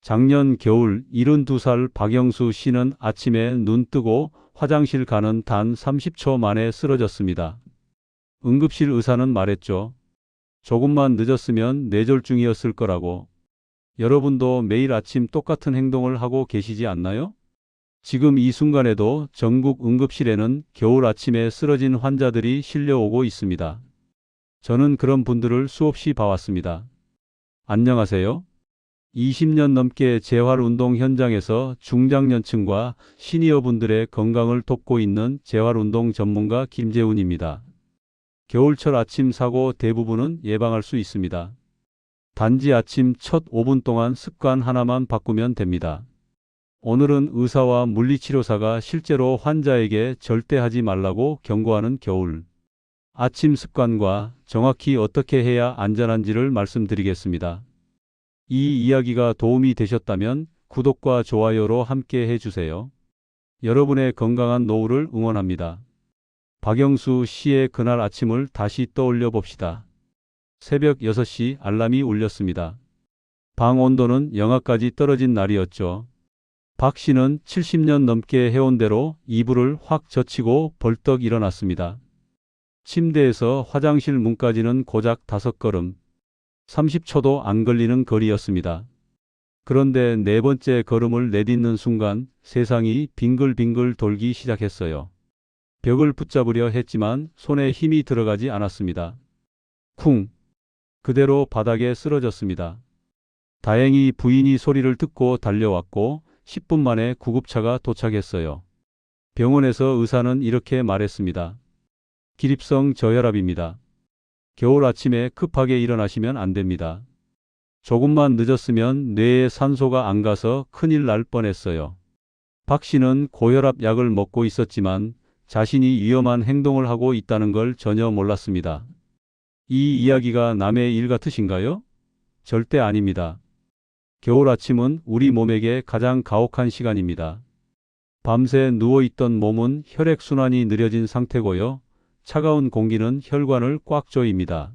작년 겨울 72살 박영수 씨는 아침에 눈 뜨고 화장실 가는 단 30초 만에 쓰러졌습니다. 응급실 의사는 말했죠. 조금만 늦었으면 뇌졸중이었을 거라고. 여러분도 매일 아침 똑같은 행동을 하고 계시지 않나요? 지금 이 순간에도 전국 응급실에는 겨울 아침에 쓰러진 환자들이 실려오고 있습니다. 저는 그런 분들을 수없이 봐왔습니다. 안녕하세요. 20년 넘게 재활운동 현장에서 중장년층과 시니어분들의 건강을 돕고 있는 재활운동 전문가 김재훈입니다. 겨울철 아침 사고 대부분은 예방할 수 있습니다. 단지 아침 첫 5분 동안 습관 하나만 바꾸면 됩니다. 오늘은 의사와 물리치료사가 실제로 환자에게 절대 하지 말라고 경고하는 겨울 아침 습관과 정확히 어떻게 해야 안전한지를 말씀드리겠습니다. 이 이야기가 도움이 되셨다면 구독과 좋아요로 함께 해주세요. 여러분의 건강한 노후를 응원합니다. 박영수 씨의 그날 아침을 다시 떠올려 봅시다. 새벽 6시 알람이 울렸습니다. 방 온도는 영하까지 떨어진 날이었죠. 박 씨는 70년 넘게 해온 대로 이불을 확 젖히고 벌떡 일어났습니다. 침대에서 화장실 문까지는 고작 5걸음, 30초도 안 걸리는 거리였습니다. 그런데 네 번째 걸음을 내딛는 순간 세상이 빙글빙글 돌기 시작했어요. 벽을 붙잡으려 했지만 손에 힘이 들어가지 않았습니다. 쿵! 그대로 바닥에 쓰러졌습니다. 다행히 부인이 소리를 듣고 달려왔고 10분 만에 구급차가 도착했어요. 병원에서 의사는 이렇게 말했습니다. 기립성 저혈압입니다. 겨울 아침에 급하게 일어나시면 안 됩니다. 조금만 늦었으면 뇌에 산소가 안 가서 큰일 날 뻔했어요. 박 씨는 고혈압 약을 먹고 있었지만 자신이 위험한 행동을 하고 있다는 걸 전혀 몰랐습니다. 이 이야기가 남의 일 같으신가요? 절대 아닙니다. 겨울 아침은 우리 몸에게 가장 가혹한 시간입니다. 밤새 누워있던 몸은 혈액순환이 느려진 상태고요. 차가운 공기는 혈관을 꽉 조입니다.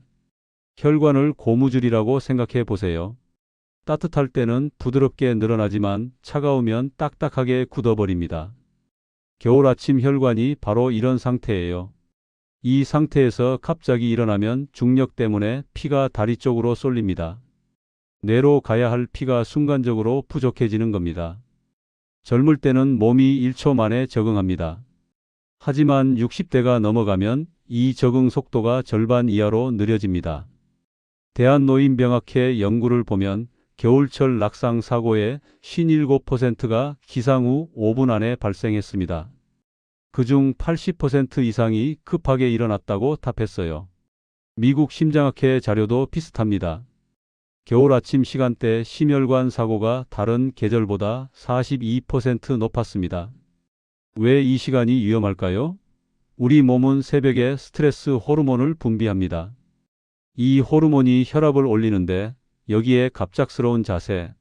혈관을 고무줄이라고 생각해 보세요. 따뜻할 때는 부드럽게 늘어나지만 차가우면 딱딱하게 굳어버립니다. 겨울 아침 혈관이 바로 이런 상태예요. 이 상태에서 갑자기 일어나면 중력 때문에 피가 다리 쪽으로 쏠립니다. 뇌로 가야 할 피가 순간적으로 부족해지는 겁니다. 젊을 때는 몸이 1초 만에 적응합니다. 하지만 60대가 넘어가면 이 적응 속도가 절반 이하로 느려집니다. 대한노인병학회 연구를 보면 겨울철 낙상 사고의 57%가 기상 후 5분 안에 발생했습니다. 그중 80% 이상이 급하게 일어났다고 답했어요. 미국 심장학회 자료도 비슷합니다. 겨울 아침 시간대 심혈관 사고가 다른 계절보다 42% 높았습니다. 왜 이 시간이 위험할까요? 우리 몸은 새벽에 스트레스 호르몬을 분비합니다. 이 호르몬이 혈압을 올리는데 여기에 갑작스러운 자세,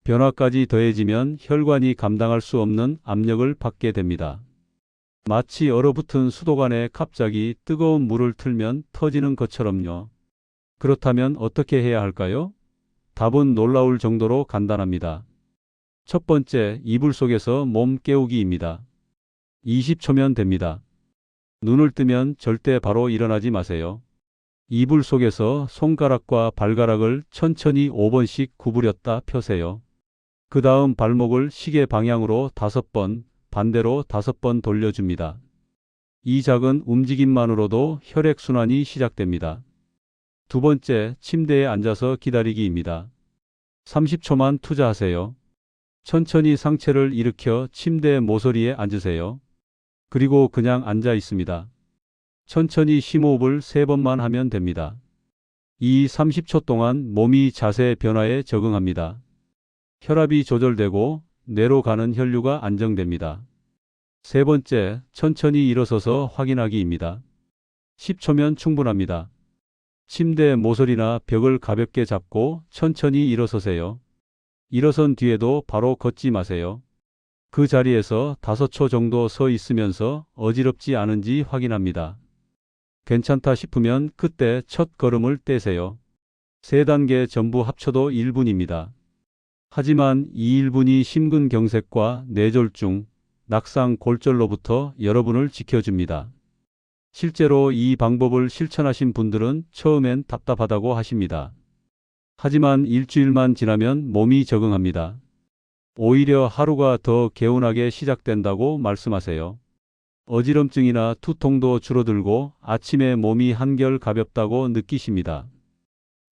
변화까지 더해지면 혈관이 감당할 수 없는 압력을 받게 됩니다. 마치 얼어붙은 수도관에 갑자기 뜨거운 물을 틀면 터지는 것처럼요. 그렇다면 어떻게 해야 할까요? 답은 놀라울 정도로 간단합니다. 첫 번째, 이불 속에서 몸 깨우기입니다. 20초면 됩니다. 눈을 뜨면 절대 바로 일어나지 마세요. 이불 속에서 손가락과 발가락을 천천히 5번씩 구부렸다 펴세요. 그 다음 발목을 시계 방향으로 5번, 반대로 5번 돌려줍니다. 이 작은 움직임만으로도 혈액순환이 시작됩니다. 두 번째, 침대에 앉아서 기다리기입니다. 30초만 투자하세요. 천천히 상체를 일으켜 침대 모서리에 앉으세요. 그리고 그냥 앉아 있습니다. 천천히 심호흡을 3번만 하면 됩니다. 이 30초 동안 몸이 자세 변화에 적응합니다. 혈압이 조절되고 뇌로 가는 혈류가 안정됩니다. 세 번째, 천천히 일어서서 확인하기입니다. 10초면 충분합니다. 침대 모서리나 벽을 가볍게 잡고 천천히 일어서세요. 일어선 뒤에도 바로 걷지 마세요. 그 자리에서 5초 정도 서 있으면서 어지럽지 않은지 확인합니다. 괜찮다 싶으면 그때 첫 걸음을 떼세요. 3단계 전부 합쳐도 1분입니다. 하지만 이 1분이 심근경색과 뇌졸중, 낙상, 골절로부터 여러분을 지켜줍니다. 실제로 이 방법을 실천하신 분들은 처음엔 답답하다고 하십니다. 하지만 일주일만 지나면 몸이 적응합니다. 오히려 하루가 더 개운하게 시작된다고 말씀하세요. 어지럼증이나 두통도 줄어들고 아침에 몸이 한결 가볍다고 느끼십니다.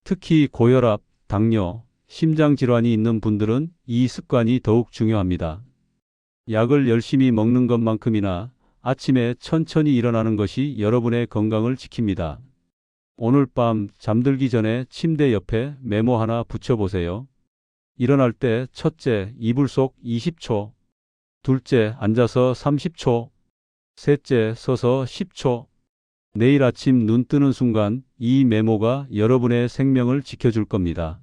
특히 고혈압, 당뇨, 심장질환이 있는 분들은 이 습관이 더욱 중요합니다. 약을 열심히 먹는 것만큼이나 아침에 천천히 일어나는 것이 여러분의 건강을 지킵니다. 오늘 밤 잠들기 전에 침대 옆에 메모 하나 붙여보세요. 일어날 때 첫째, 이불 속 20초, 둘째, 앉아서 30초, 셋째, 서서 10초. 내일 아침 눈 뜨는 순간 이 메모가 여러분의 생명을 지켜줄 겁니다.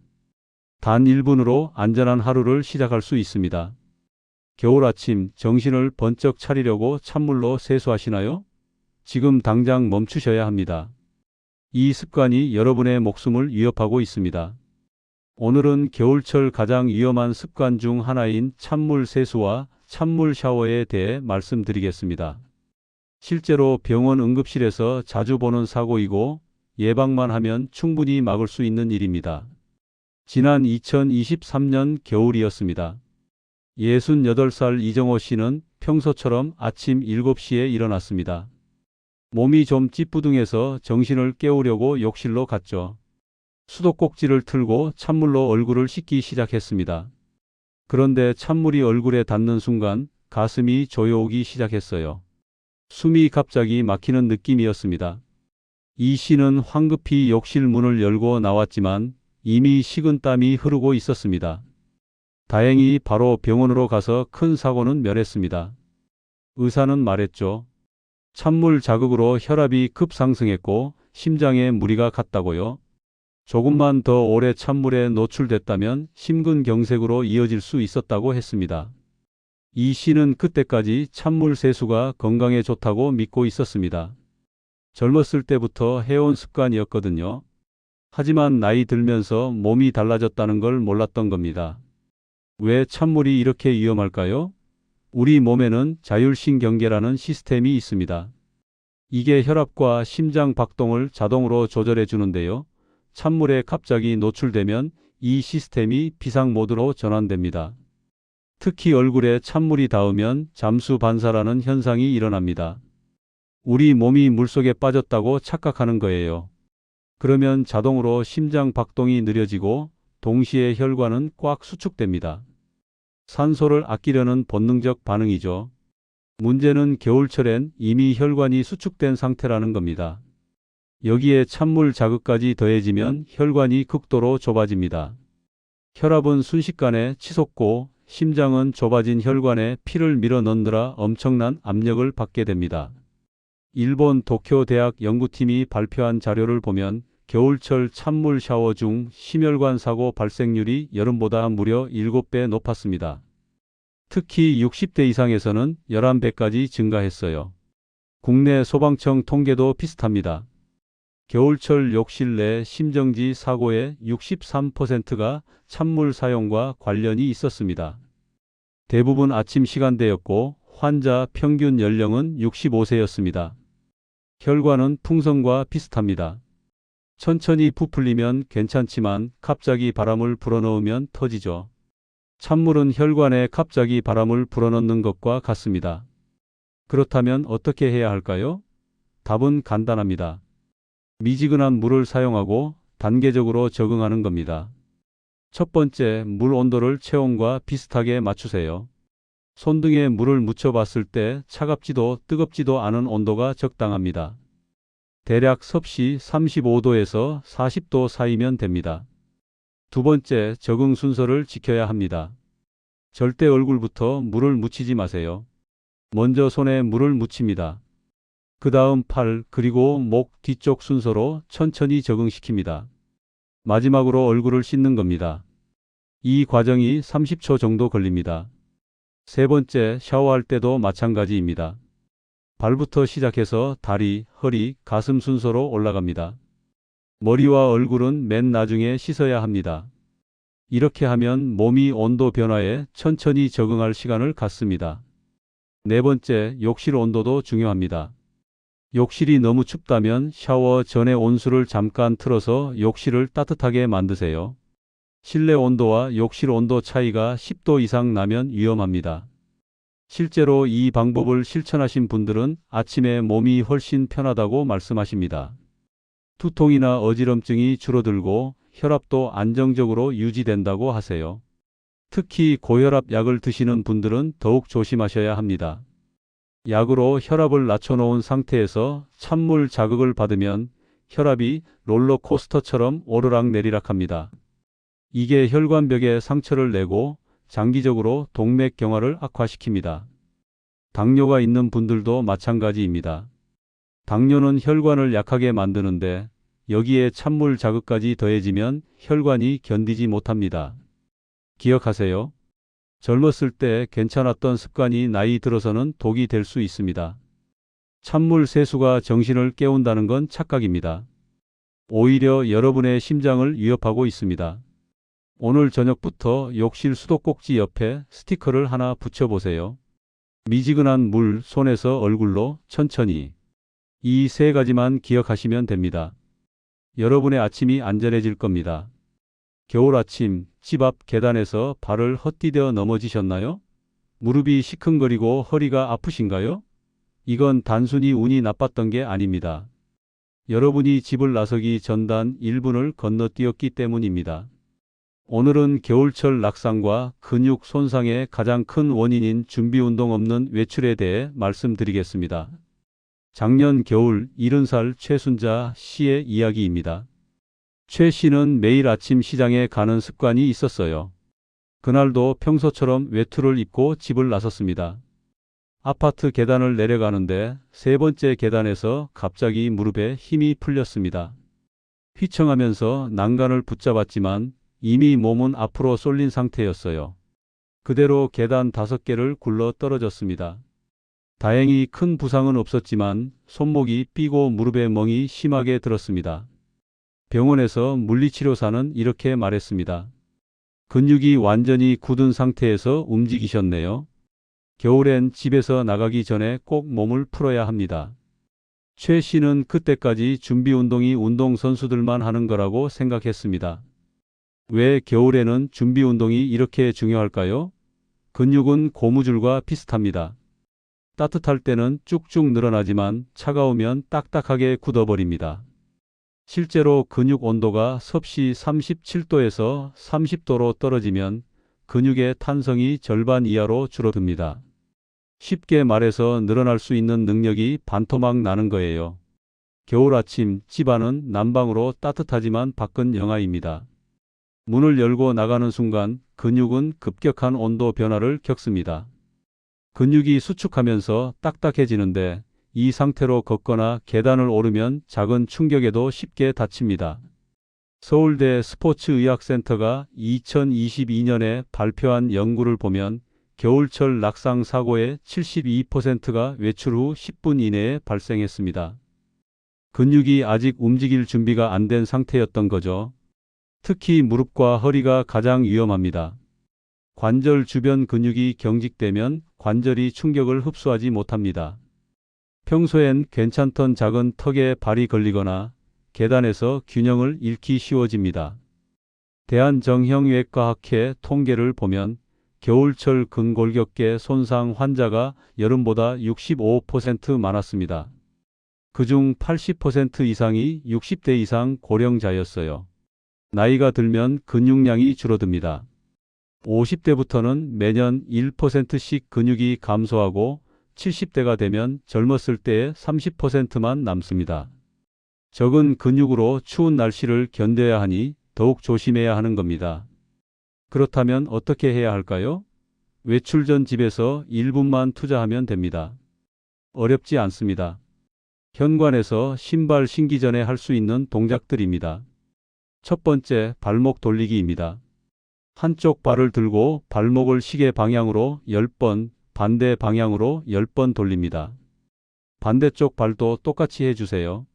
단 1분으로 안전한 하루를 시작할 수 있습니다. 겨울 아침 정신을 번쩍 차리려고 찬물로 세수하시나요? 지금 당장 멈추셔야 합니다. 이 습관이 여러분의 목숨을 위협하고 있습니다. 오늘은 겨울철 가장 위험한 습관 중 하나인 찬물 세수와 찬물 샤워에 대해 말씀드리겠습니다. 실제로 병원 응급실에서 자주 보는 사고이고 예방만 하면 충분히 막을 수 있는 일입니다. 지난 2023년 겨울이었습니다. 68살 이정호 씨는 평소처럼 아침 7시에 일어났습니다. 몸이 좀 찌뿌둥해서 정신을 깨우려고 욕실로 갔죠. 수도꼭지를 틀고 찬물로 얼굴을 씻기 시작했습니다. 그런데 찬물이 얼굴에 닿는 순간 가슴이 조여오기 시작했어요. 숨이 갑자기 막히는 느낌이었습니다. 이 씨는 황급히 욕실 문을 열고 나왔지만 이미 식은땀이 흐르고 있었습니다. 다행히 바로 병원으로 가서 큰 사고는 면했습니다. 의사는 말했죠. 찬물 자극으로 혈압이 급상승했고 심장에 무리가 갔다고요. 조금만 더 오래 찬물에 노출됐다면 심근경색으로 이어질 수 있었다고 했습니다. 이 씨는 그때까지 찬물 세수가 건강에 좋다고 믿고 있었습니다. 젊었을 때부터 해온 습관이었거든요. 하지만 나이 들면서 몸이 달라졌다는 걸 몰랐던 겁니다. 왜 찬물이 이렇게 위험할까요? 우리 몸에는 자율신경계라는 시스템이 있습니다. 이게 혈압과 심장 박동을 자동으로 조절해 주는데요. 찬물에 갑자기 노출되면 이 시스템이 비상모드로 전환됩니다. 특히 얼굴에 찬물이 닿으면 잠수 반사라는 현상이 일어납니다. 우리 몸이 물속에 빠졌다고 착각하는 거예요. 그러면 자동으로 심장 박동이 느려지고 동시에 혈관은 꽉 수축됩니다. 산소를 아끼려는 본능적 반응이죠. 문제는 겨울철엔 이미 혈관이 수축된 상태라는 겁니다. 여기에 찬물 자극까지 더해지면 혈관이 극도로 좁아집니다. 혈압은 순식간에 치솟고 심장은 좁아진 혈관에 피를 밀어 넣느라 엄청난 압력을 받게 됩니다. 일본 도쿄 대학 연구팀이 발표한 자료를 보면 겨울철 찬물 샤워 중 심혈관 사고 발생률이 여름보다 무려 7배 높았습니다. 특히 60대 이상에서는 11배까지 증가했어요. 국내 소방청 통계도 비슷합니다. 겨울철 욕실 내 심정지 사고의 63%가 찬물 사용과 관련이 있었습니다. 대부분 아침 시간대였고 환자 평균 연령은 65세였습니다. 혈관은 풍선과 비슷합니다. 천천히 부풀리면 괜찮지만 갑자기 바람을 불어넣으면 터지죠. 찬물은 혈관에 갑자기 바람을 불어넣는 것과 같습니다. 그렇다면 어떻게 해야 할까요? 답은 간단합니다. 미지근한 물을 사용하고 단계적으로 적응하는 겁니다. 첫 번째, 물 온도를 체온과 비슷하게 맞추세요. 손등에 물을 묻혀봤을 때 차갑지도 뜨겁지도 않은 온도가 적당합니다. 대략 섭씨 35도에서 40도 사이면 됩니다. 두 번째, 적응 순서를 지켜야 합니다. 절대 얼굴부터 물을 묻히지 마세요. 먼저 손에 물을 묻힙니다. 그 다음 팔 그리고 목 뒤쪽 순서로 천천히 적응시킵니다. 마지막으로 얼굴을 씻는 겁니다. 이 과정이 30초 정도 걸립니다. 세 번째, 샤워할 때도 마찬가지입니다. 발부터 시작해서 다리, 허리, 가슴 순서로 올라갑니다. 머리와 얼굴은 맨 나중에 씻어야 합니다. 이렇게 하면 몸이 온도 변화에 천천히 적응할 시간을 갖습니다. 네 번째, 욕실 온도도 중요합니다. 욕실이 너무 춥다면 샤워 전에 온수를 잠깐 틀어서 욕실을 따뜻하게 만드세요. 실내 온도와 욕실 온도 차이가 10도 이상 나면 위험합니다. 실제로 이 방법을 실천하신 분들은 아침에 몸이 훨씬 편하다고 말씀하십니다. 두통이나 어지럼증이 줄어들고 혈압도 안정적으로 유지된다고 하세요. 특히 고혈압 약을 드시는 분들은 더욱 조심하셔야 합니다. 약으로 혈압을 낮춰놓은 상태에서 찬물 자극을 받으면 혈압이 롤러코스터처럼 오르락내리락합니다. 이게 혈관벽에 상처를 내고 장기적으로 동맥경화를 악화시킵니다. 당뇨가 있는 분들도 마찬가지입니다. 당뇨는 혈관을 약하게 만드는데 여기에 찬물 자극까지 더해지면 혈관이 견디지 못합니다. 기억하세요. 젊었을 때 괜찮았던 습관이 나이 들어서는 독이 될 수 있습니다. 찬물 세수가 정신을 깨운다는 건 착각입니다. 오히려 여러분의 심장을 위협하고 있습니다. 오늘 저녁부터 욕실 수도꼭지 옆에 스티커를 하나 붙여보세요. 미지근한 물 손에서 얼굴로 천천히. 이 세 가지만 기억하시면 됩니다. 여러분의 아침이 안전해질 겁니다. 겨울 아침, 집 앞 계단에서 발을 헛디뎌 넘어지셨나요? 무릎이 시큰거리고 허리가 아프신가요? 이건 단순히 운이 나빴던 게 아닙니다. 여러분이 집을 나서기 전단 1분을 건너뛰었기 때문입니다. 오늘은 겨울철 낙상과 근육 손상의 가장 큰 원인인 준비운동 없는 외출에 대해 말씀드리겠습니다. 작년 겨울 70살 최순자 씨의 이야기입니다. 최 씨는 매일 아침 시장에 가는 습관이 있었어요. 그날도 평소처럼 외투를 입고 집을 나섰습니다. 아파트 계단을 내려가는데 세 번째 계단에서 갑자기 무릎에 힘이 풀렸습니다. 휘청하면서 난간을 붙잡았지만 이미 몸은 앞으로 쏠린 상태였어요. 그대로 계단 5개를 굴러 떨어졌습니다. 다행히 큰 부상은 없었지만 손목이 삐고 무릎에 멍이 심하게 들었습니다. 병원에서 물리치료사는 이렇게 말했습니다. 근육이 완전히 굳은 상태에서 움직이셨네요. 겨울엔 집에서 나가기 전에 꼭 몸을 풀어야 합니다. 최 씨는 그때까지 준비운동이 운동선수들만 하는 거라고 생각했습니다. 왜 겨울에는 준비운동이 이렇게 중요할까요? 근육은 고무줄과 비슷합니다. 따뜻할 때는 쭉쭉 늘어나지만 차가우면 딱딱하게 굳어버립니다. 실제로 근육 온도가 섭씨 37도에서 30도로 떨어지면 근육의 탄성이 절반 이하로 줄어듭니다. 쉽게 말해서 늘어날 수 있는 능력이 반토막 나는 거예요. 겨울 아침 집안은 난방으로 따뜻하지만 밖은 영하입니다. 문을 열고 나가는 순간 근육은 급격한 온도 변화를 겪습니다. 근육이 수축하면서 딱딱해지는데 이 상태로 걷거나 계단을 오르면 작은 충격에도 쉽게 다칩니다. 서울대 스포츠의학센터가 2022년에 발표한 연구를 보면 겨울철 낙상 사고의 72%가 외출 후 10분 이내에 발생했습니다. 근육이 아직 움직일 준비가 안 된 상태였던 거죠. 특히 무릎과 허리가 가장 위험합니다. 관절 주변 근육이 경직되면 관절이 충격을 흡수하지 못합니다. 평소엔 괜찮던 작은 턱에 발이 걸리거나 계단에서 균형을 잃기 쉬워집니다. 대한정형외과학회 통계를 보면 겨울철 근골격계 손상 환자가 여름보다 65% 많았습니다. 그중 80% 이상이 60대 이상 고령자였어요. 나이가 들면 근육량이 줄어듭니다. 50대부터는 매년 1%씩 근육이 감소하고 70대가 되면 젊었을 때의 30%만 남습니다. 적은 근육으로 추운 날씨를 견뎌야 하니 더욱 조심해야 하는 겁니다. 그렇다면 어떻게 해야 할까요? 외출 전 집에서 1분만 투자하면 됩니다. 어렵지 않습니다. 현관에서 신발 신기 전에 할 수 있는 동작들입니다. 첫 번째, 발목 돌리기입니다. 한쪽 발을 들고 발목을 시계 방향으로 10번, 반대 방향으로 10번 돌립니다. 반대쪽 발도 똑같이 해주세요.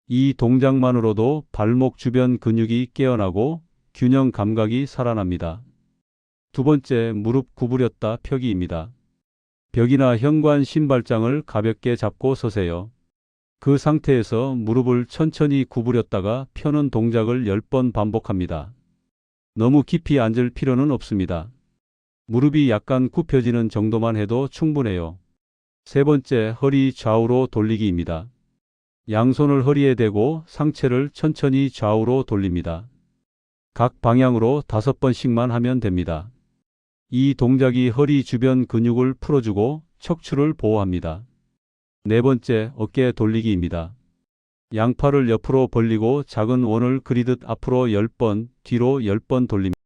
이 동작만으로도 발목 주변 근육이 깨어나고 균형 감각이 살아납니다. 두 번째, 무릎 구부렸다 펴기입니다. 벽이나 현관 신발장을 가볍게 잡고 서세요. 그 상태에서 무릎을 천천히 구부렸다가 펴는 동작을 10번 반복합니다. 너무 깊이 앉을 필요는 없습니다. 무릎이 약간 굽혀지는 정도만 해도 충분해요. 세 번째, 허리 좌우로 돌리기입니다. 양손을 허리에 대고 상체를 천천히 좌우로 돌립니다. 각 방향으로 5번씩만 하면 됩니다. 이 동작이 허리 주변 근육을 풀어주고 척추를 보호합니다. 네 번째, 어깨 돌리기입니다. 양팔을 옆으로 벌리고 작은 원을 그리듯 앞으로 10번, 뒤로 10번 돌립니다.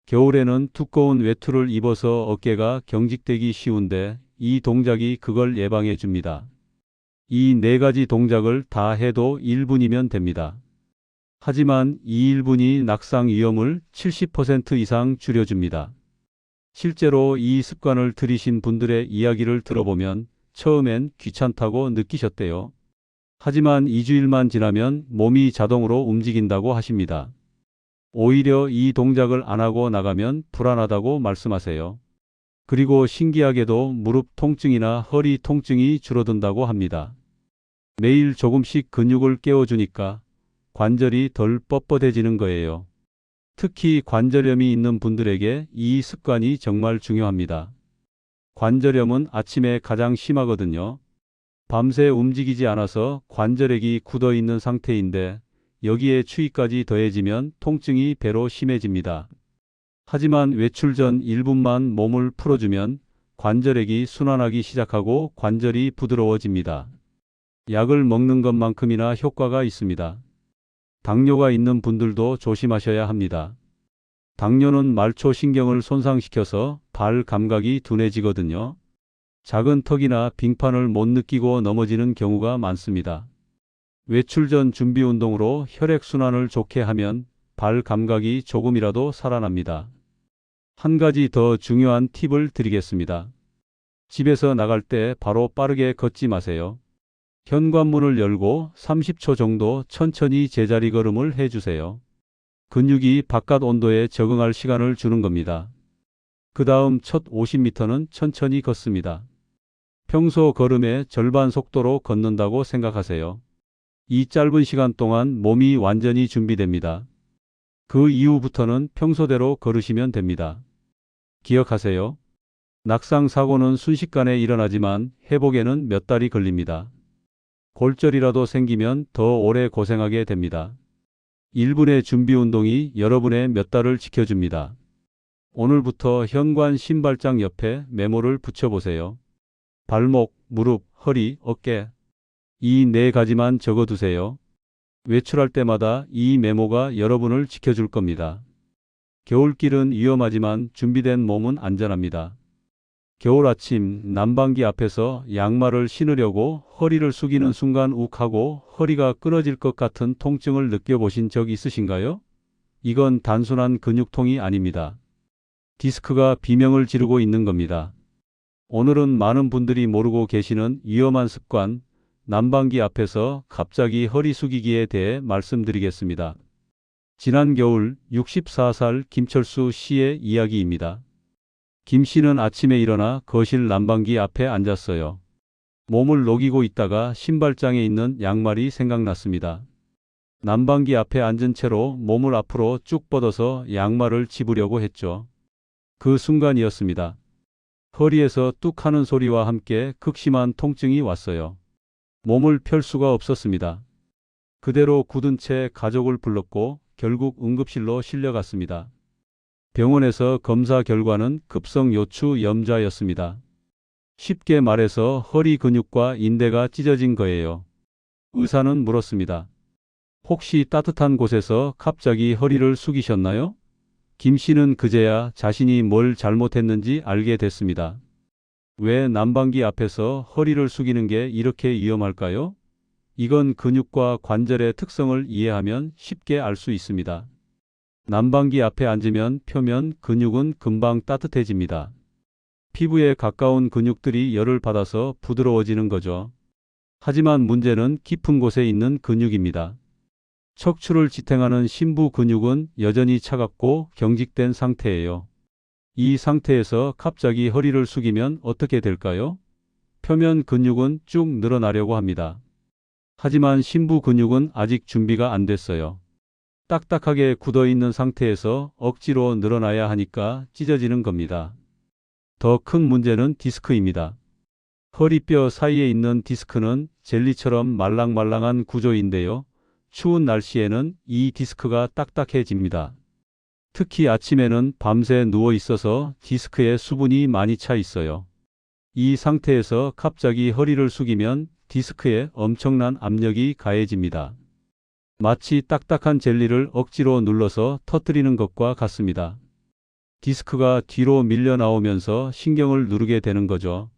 겨울에는 두꺼운 외투를 입어서 어깨가 경직되기 쉬운데 이 동작이 그걸 예방해 줍니다. 이 네 가지 동작을 다 해도 1분이면 됩니다. 하지만 이 1분이 낙상 위험을 70% 이상 줄여줍니다. 실제로 이 습관을 들이신 분들의 이야기를 들어보면 처음엔 귀찮다고 느끼셨대요. 하지만 2주일만 지나면 몸이 자동으로 움직인다고 하십니다. 오히려 이 동작을 안 하고 나가면 불안하다고 말씀하세요. 그리고 신기하게도 무릎 통증이나 허리 통증이 줄어든다고 합니다. 매일 조금씩 근육을 깨워주니까 관절이 덜 뻣뻣해지는 거예요. 특히 관절염이 있는 분들에게 이 습관이 정말 중요합니다. 관절염은 아침에 가장 심하거든요. 밤새 움직이지 않아서 관절액이 굳어 있는 상태인데 여기에 추위까지 더해지면 통증이 배로 심해집니다. 하지만 외출 전 1분만 몸을 풀어주면 관절액이 순환하기 시작하고 관절이 부드러워집니다. 약을 먹는 것만큼이나 효과가 있습니다. 당뇨가 있는 분들도 조심하셔야 합니다. 당뇨는 말초신경을 손상시켜서 발 감각이 둔해지거든요. 작은 턱이나 빙판을 못 느끼고 넘어지는 경우가 많습니다. 외출 전 준비 운동으로 혈액순환을 좋게 하면 발 감각이 조금이라도 살아납니다. 한 가지 더 중요한 팁을 드리겠습니다. 집에서 나갈 때 바로 빠르게 걷지 마세요. 현관문을 열고 30초 정도 천천히 제자리 걸음을 해주세요. 근육이 바깥 온도에 적응할 시간을 주는 겁니다. 그 다음 첫 50m는 천천히 걷습니다. 평소 걸음의 절반 속도로 걷는다고 생각하세요. 이 짧은 시간 동안 몸이 완전히 준비됩니다. 그 이후부터는 평소대로 걸으시면 됩니다. 기억하세요. 낙상 사고는 순식간에 일어나지만 회복에는 몇 달이 걸립니다. 골절이라도 생기면 더 오래 고생하게 됩니다. 1분의 준비 운동이 여러분의 몇 달을 지켜줍니다. 오늘부터 현관 신발장 옆에 메모를 붙여보세요. 발목, 무릎, 허리, 어깨. 이 네 가지만 적어두세요. 외출할 때마다 이 메모가 여러분을 지켜줄 겁니다. 겨울길은 위험하지만 준비된 몸은 안전합니다. 겨울 아침 난방기 앞에서 양말을 신으려고 허리를 숙이는 순간 욱하고 허리가 끊어질 것 같은 통증을 느껴보신 적 있으신가요? 이건 단순한 근육통이 아닙니다. 디스크가 비명을 지르고 있는 겁니다. 오늘은 많은 분들이 모르고 계시는 위험한 습관, 난방기 앞에서 갑자기 허리 숙이기에 대해 말씀드리겠습니다. 지난 겨울 64살 김철수 씨의 이야기입니다. 김 씨는 아침에 일어나 거실 난방기 앞에 앉았어요. 몸을 녹이고 있다가 신발장에 있는 양말이 생각났습니다. 난방기 앞에 앉은 채로 몸을 앞으로 쭉 뻗어서 양말을 집으려고 했죠. 그 순간이었습니다. 허리에서 뚝 하는 소리와 함께 극심한 통증이 왔어요. 몸을 펼 수가 없었습니다. 그대로 굳은 채 가족을 불렀고 결국 응급실로 실려갔습니다. 병원에서 검사 결과는 급성 요추 염좌였습니다. 쉽게 말해서 허리 근육과 인대가 찢어진 거예요. 의사는 물었습니다. 혹시 따뜻한 곳에서 갑자기 허리를 숙이셨나요? 김 씨는 그제야 자신이 뭘 잘못했는지 알게 됐습니다. 왜 난방기 앞에서 허리를 숙이는 게 이렇게 위험할까요? 이건 근육과 관절의 특성을 이해하면 쉽게 알 수 있습니다. 난방기 앞에 앉으면 표면 근육은 금방 따뜻해집니다. 피부에 가까운 근육들이 열을 받아서 부드러워지는 거죠. 하지만 문제는 깊은 곳에 있는 근육입니다. 척추를 지탱하는 심부 근육은 여전히 차갑고 경직된 상태예요. 이 상태에서 갑자기 허리를 숙이면 어떻게 될까요? 표면 근육은 쭉 늘어나려고 합니다. 하지만 심부 근육은 아직 준비가 안 됐어요. 딱딱하게 굳어 있는 상태에서 억지로 늘어나야 하니까 찢어지는 겁니다. 더 큰 문제는 디스크입니다. 허리뼈 사이에 있는 디스크는 젤리처럼 말랑말랑한 구조인데요. 추운 날씨에는 이 디스크가 딱딱해집니다. 특히 아침에는 밤새 누워 있어서 디스크에 수분이 많이 차 있어요. 이 상태에서 갑자기 허리를 숙이면 디스크에 엄청난 압력이 가해집니다. 마치 딱딱한 젤리를 억지로 눌러서 터뜨리는 것과 같습니다. 디스크가 뒤로 밀려 나오면서 신경을 누르게 되는 거죠.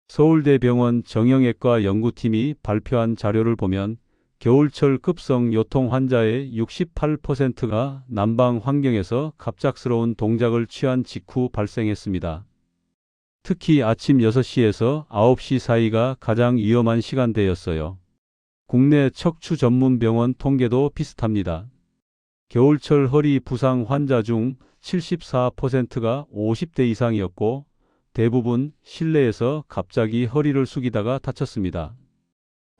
서울대병원 정형외과 연구팀이 발표한 자료를 보면 겨울철 급성 요통 환자의 68%가 난방 환경에서 갑작스러운 동작을 취한 직후 발생했습니다. 특히 아침 6시에서 9시 사이가 가장 위험한 시간대였어요. 국내 척추 전문 병원 통계도 비슷합니다. 겨울철 허리 부상 환자 중 74%가 50대 이상이었고 대부분 실내에서 갑자기 허리를 숙이다가 다쳤습니다.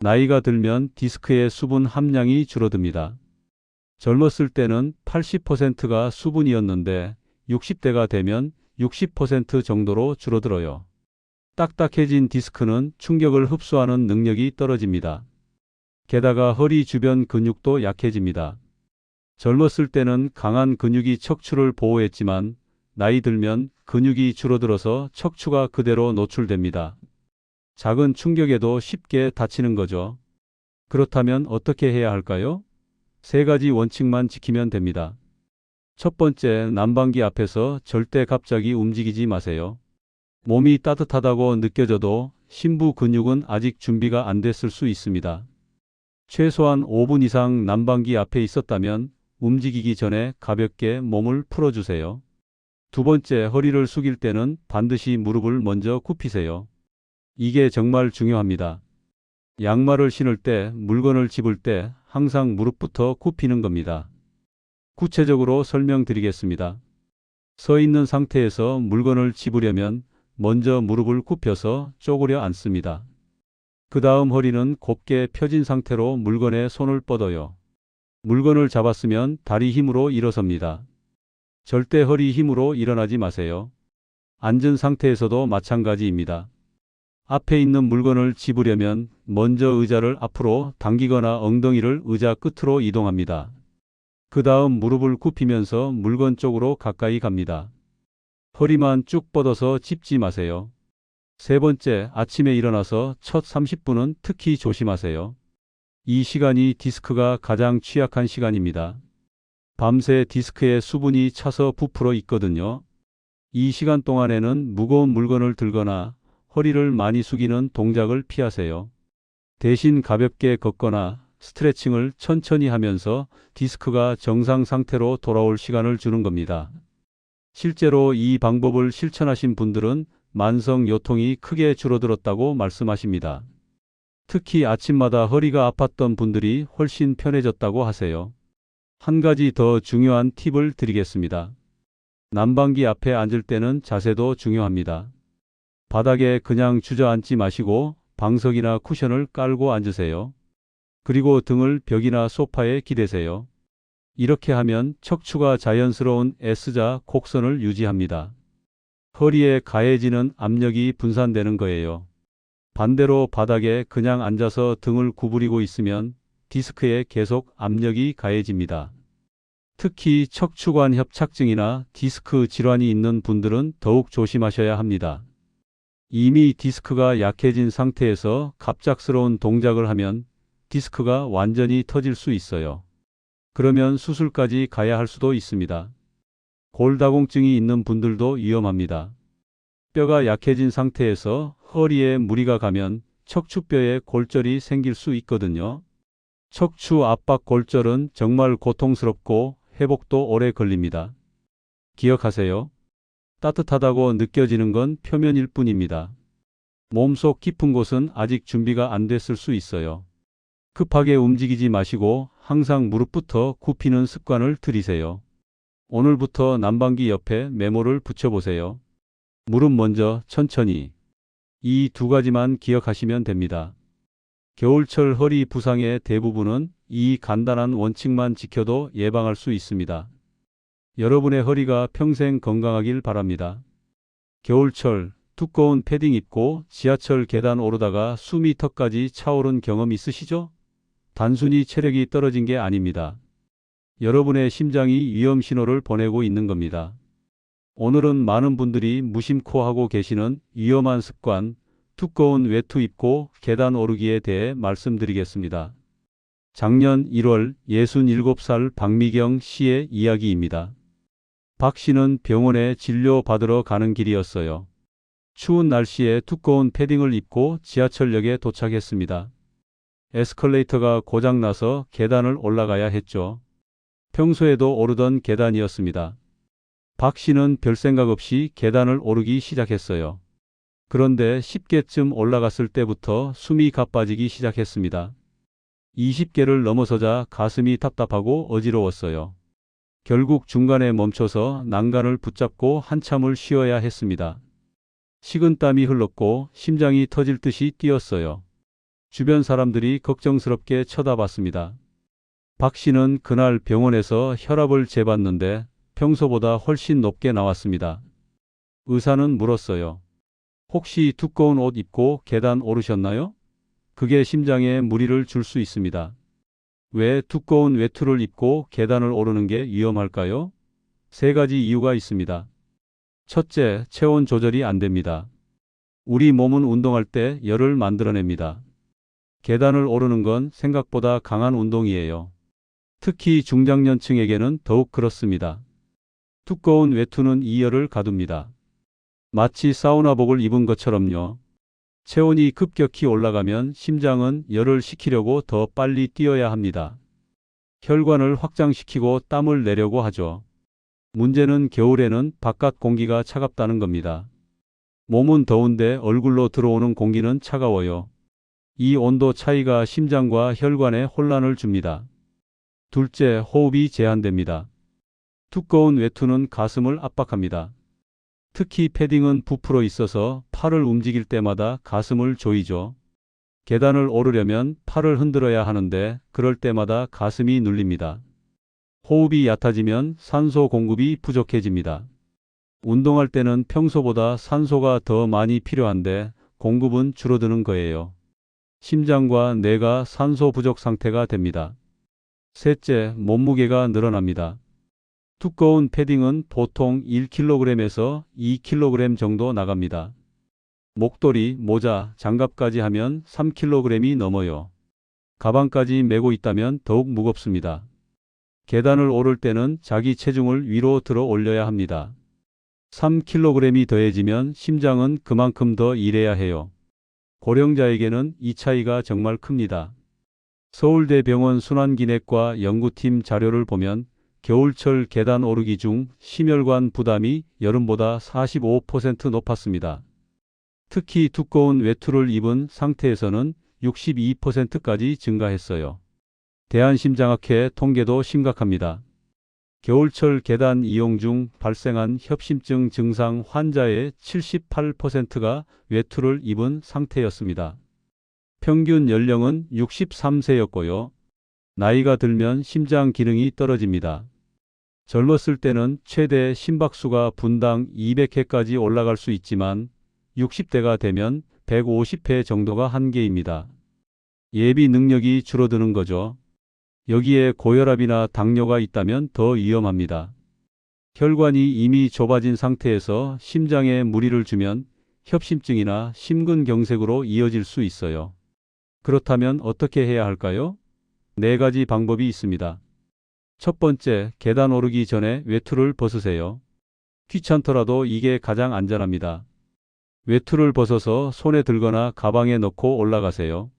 나이가 들면 디스크의 수분 함량이 줄어듭니다. 젊었을 때는 80%가 수분이었는데 60대가 되면 60% 정도로 줄어들어요. 딱딱해진 디스크는 충격을 흡수하는 능력이 떨어집니다. 게다가 허리 주변 근육도 약해집니다. 젊었을 때는 강한 근육이 척추를 보호했지만 나이 들면 근육이 줄어들어서 척추가 그대로 노출됩니다. 작은 충격에도 쉽게 다치는 거죠. 그렇다면 어떻게 해야 할까요? 3가지 원칙만 지키면 됩니다. 첫 번째, 난방기 앞에서 절대 갑자기 움직이지 마세요. 몸이 따뜻하다고 느껴져도 심부 근육은 아직 준비가 안 됐을 수 있습니다. 최소한 5분 이상 난방기 앞에 있었다면 움직이기 전에 가볍게 몸을 풀어주세요. 두 번째, 허리를 숙일 때는 반드시 무릎을 먼저 굽히세요. 이게 정말 중요합니다. 양말을 신을 때, 물건을 집을 때 항상 무릎부터 굽히는 겁니다. 구체적으로 설명드리겠습니다. 서 있는 상태에서 물건을 집으려면 먼저 무릎을 굽혀서 쪼그려 앉습니다. 그 다음 허리는 곱게 펴진 상태로 물건에 손을 뻗어요. 물건을 잡았으면 다리 힘으로 일어섭니다. 절대 허리 힘으로 일어나지 마세요. 앉은 상태에서도 마찬가지입니다. 앞에 있는 물건을 집으려면 먼저 의자를 앞으로 당기거나 엉덩이를 의자 끝으로 이동합니다. 그 다음 무릎을 굽히면서 물건 쪽으로 가까이 갑니다. 허리만 쭉 뻗어서 짚지 마세요. 세 번째, 아침에 일어나서 첫 30분은 특히 조심하세요. 이 시간이 디스크가 가장 취약한 시간입니다. 밤새 디스크에 수분이 차서 부풀어 있거든요. 이 시간 동안에는 무거운 물건을 들거나 허리를 많이 숙이는 동작을 피하세요. 대신 가볍게 걷거나 스트레칭을 천천히 하면서 디스크가 정상 상태로 돌아올 시간을 주는 겁니다. 실제로 이 방법을 실천하신 분들은 만성 요통이 크게 줄어들었다고 말씀하십니다. 특히 아침마다 허리가 아팠던 분들이 훨씬 편해졌다고 하세요. 한 가지 더 중요한 팁을 드리겠습니다. 난방기 앞에 앉을 때는 자세도 중요합니다. 바닥에 그냥 주저앉지 마시고 방석이나 쿠션을 깔고 앉으세요. 그리고 등을 벽이나 소파에 기대세요. 이렇게 하면 척추가 자연스러운 S자 곡선을 유지합니다. 허리에 가해지는 압력이 분산되는 거예요. 반대로 바닥에 그냥 앉아서 등을 구부리고 있으면 디스크에 계속 압력이 가해집니다. 특히 척추관 협착증이나 디스크 질환이 있는 분들은 더욱 조심하셔야 합니다. 이미 디스크가 약해진 상태에서 갑작스러운 동작을 하면 디스크가 완전히 터질 수 있어요. 그러면 수술까지 가야 할 수도 있습니다. 골다공증이 있는 분들도 위험합니다. 뼈가 약해진 상태에서 허리에 무리가 가면 척추뼈에 골절이 생길 수 있거든요. 척추 압박 골절은 정말 고통스럽고 회복도 오래 걸립니다. 기억하세요. 따뜻하다고 느껴지는 건 표면일 뿐입니다. 몸속 깊은 곳은 아직 준비가 안 됐을 수 있어요. 급하게 움직이지 마시고 항상 무릎부터 굽히는 습관을 들이세요. 오늘부터 난방기 옆에 메모를 붙여보세요. 무릎 먼저 천천히. 이 두 가지만 기억하시면 됩니다. 겨울철 허리 부상의 대부분은 이 간단한 원칙만 지켜도 예방할 수 있습니다. 여러분의 허리가 평생 건강하길 바랍니다. 겨울철 두꺼운 패딩 입고 지하철 계단 오르다가 숨이 턱까지 차오른 경험 있으시죠? 단순히 체력이 떨어진 게 아닙니다. 여러분의 심장이 위험 신호를 보내고 있는 겁니다. 오늘은 많은 분들이 무심코 하고 계시는 위험한 습관, 두꺼운 외투 입고 계단 오르기에 대해 말씀드리겠습니다. 작년 1월 67살 박미경 씨의 이야기입니다. 박 씨는 병원에 진료받으러 가는 길이었어요. 추운 날씨에 두꺼운 패딩을 입고 지하철역에 도착했습니다. 에스컬레이터가 고장나서 계단을 올라가야 했죠. 평소에도 오르던 계단이었습니다. 박 씨는 별 생각 없이 계단을 오르기 시작했어요. 그런데 10개쯤 올라갔을 때부터 숨이 가빠지기 시작했습니다. 20개를 넘어서자 가슴이 답답하고 어지러웠어요. 결국 중간에 멈춰서 난간을 붙잡고 한참을 쉬어야 했습니다. 식은땀이 흘렀고 심장이 터질 듯이 뛰었어요. 주변 사람들이 걱정스럽게 쳐다봤습니다. 박 씨는 그날 병원에서 혈압을 재봤는데 평소보다 훨씬 높게 나왔습니다. 의사는 물었어요. 혹시 두꺼운 옷 입고 계단 오르셨나요? 그게 심장에 무리를 줄 수 있습니다. 왜 두꺼운 외투를 입고 계단을 오르는 게 위험할까요? 세 가지 이유가 있습니다. 첫째, 체온 조절이 안 됩니다. 우리 몸은 운동할 때 열을 만들어냅니다. 계단을 오르는 건 생각보다 강한 운동이에요. 특히 중장년층에게는 더욱 그렇습니다. 두꺼운 외투는 이 열을 가둡니다. 마치 사우나복을 입은 것처럼요. 체온이 급격히 올라가면 심장은 열을 식히려고 더 빨리 뛰어야 합니다. 혈관을 확장시키고 땀을 내려고 하죠. 문제는 겨울에는 바깥 공기가 차갑다는 겁니다. 몸은 더운데 얼굴로 들어오는 공기는 차가워요. 이 온도 차이가 심장과 혈관에 혼란을 줍니다. 둘째, 호흡이 제한됩니다. 두꺼운 외투는 가슴을 압박합니다. 특히 패딩은 부풀어 있어서 팔을 움직일 때마다 가슴을 조이죠. 계단을 오르려면 팔을 흔들어야 하는데 그럴 때마다 가슴이 눌립니다. 호흡이 얕아지면 산소 공급이 부족해집니다. 운동할 때는 평소보다 산소가 더 많이 필요한데 공급은 줄어드는 거예요. 심장과 뇌가 산소 부족 상태가 됩니다. 셋째, 몸무게가 늘어납니다. 두꺼운 패딩은 보통 1kg에서 2kg 정도 나갑니다. 목도리, 모자, 장갑까지 하면 3kg이 넘어요. 가방까지 메고 있다면 더욱 무겁습니다. 계단을 오를 때는 자기 체중을 위로 들어 올려야 합니다. 3kg이 더해지면 심장은 그만큼 더 일해야 해요. 고령자에게는 이 차이가 정말 큽니다. 서울대병원 순환기내과 연구팀 자료를 보면 겨울철 계단 오르기 중 심혈관 부담이 여름보다 45% 높았습니다. 특히 두꺼운 외투를 입은 상태에서는 62%까지 증가했어요. 대한심장학회 통계도 심각합니다. 겨울철 계단 이용 중 발생한 협심증 증상 환자의 78%가 외투를 입은 상태였습니다. 평균 연령은 63세였고요. 나이가 들면 심장 기능이 떨어집니다. 젊었을 때는 최대 심박수가 분당 200회까지 올라갈 수 있지만 60대가 되면 150회 정도가 한계입니다. 예비 능력이 줄어드는 거죠. 여기에 고혈압이나 당뇨가 있다면 더 위험합니다. 혈관이 이미 좁아진 상태에서 심장에 무리를 주면 협심증이나 심근경색으로 이어질 수 있어요. 그렇다면 어떻게 해야 할까요? 네 가지 방법이 있습니다. 첫 번째, 계단 오르기 전에 외투를 벗으세요. 귀찮더라도 이게 가장 안전합니다. 외투를 벗어서 손에 들거나 가방에 넣고 올라가세요.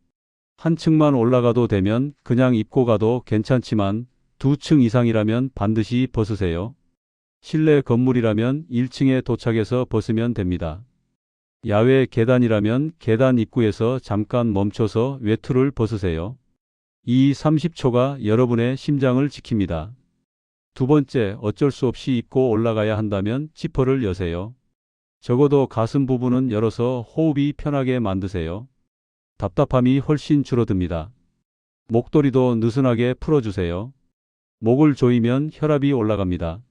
한 층만 올라가도 되면 그냥 입고 가도 괜찮지만 2층 이상이라면 반드시 벗으세요. 실내 건물이라면 1층에 도착해서 벗으면 됩니다. 야외 계단이라면 계단 입구에서 잠깐 멈춰서 외투를 벗으세요. 이 30초가 여러분의 심장을 지킵니다. 두 번째, 어쩔 수 없이 입고 올라가야 한다면 지퍼를 여세요. 적어도 가슴 부분은 열어서 호흡이 편하게 만드세요. 답답함이 훨씬 줄어듭니다. 목도리도 느슨하게 풀어주세요. 목을 조이면 혈압이 올라갑니다.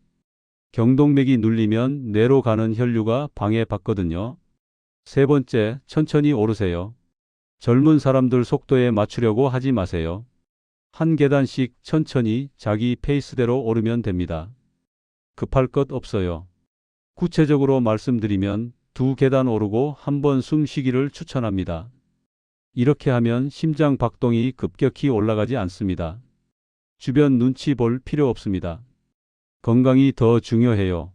경동맥이 눌리면 뇌로 가는 혈류가 방해받거든요. 세 번째, 천천히 오르세요. 젊은 사람들 속도에 맞추려고 하지 마세요. 한 계단씩 천천히 자기 페이스대로 오르면 됩니다. 급할 것 없어요. 구체적으로 말씀드리면 2계단 오르고 한 번 숨 쉬기를 추천합니다. 이렇게 하면 심장 박동이 급격히 올라가지 않습니다. 주변 눈치 볼 필요 없습니다. 건강이 더 중요해요.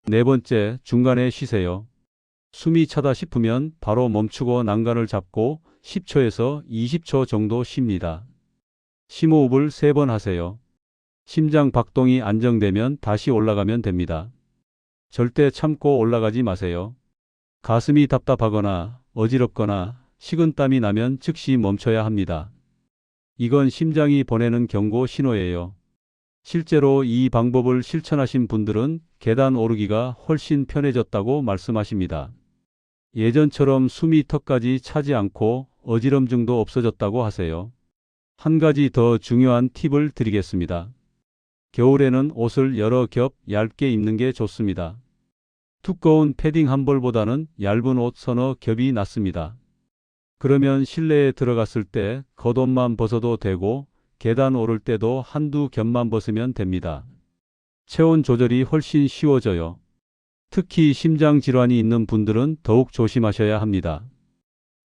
네 번째, 중간에 쉬세요. 숨이 차다 싶으면 바로 멈추고 난간을 잡고 10초에서 20초 정도 쉽니다. 심호흡을 3번 하세요. 심장 박동이 안정되면 다시 올라가면 됩니다. 절대 참고 올라가지 마세요. 가슴이 답답하거나 어지럽거나 식은땀이 나면 즉시 멈춰야 합니다. 이건 심장이 보내는 경고 신호예요. 실제로 이 방법을 실천하신 분들은 계단 오르기가 훨씬 편해졌다고 말씀하십니다. 예전처럼 숨이 턱까지 차지 않고 어지럼증도 없어졌다고 하세요. 한 가지 더 중요한 팁을 드리겠습니다. 겨울에는 옷을 여러 겹 얇게 입는 게 좋습니다. 두꺼운 패딩 한 벌보다는 얇은 옷 서너 겹이 낫습니다. 그러면 실내에 들어갔을 때 겉옷만 벗어도 되고 계단 오를 때도 한두 겹만 벗으면 됩니다. 체온 조절이 훨씬 쉬워져요. 특히 심장 질환이 있는 분들은 더욱 조심하셔야 합니다.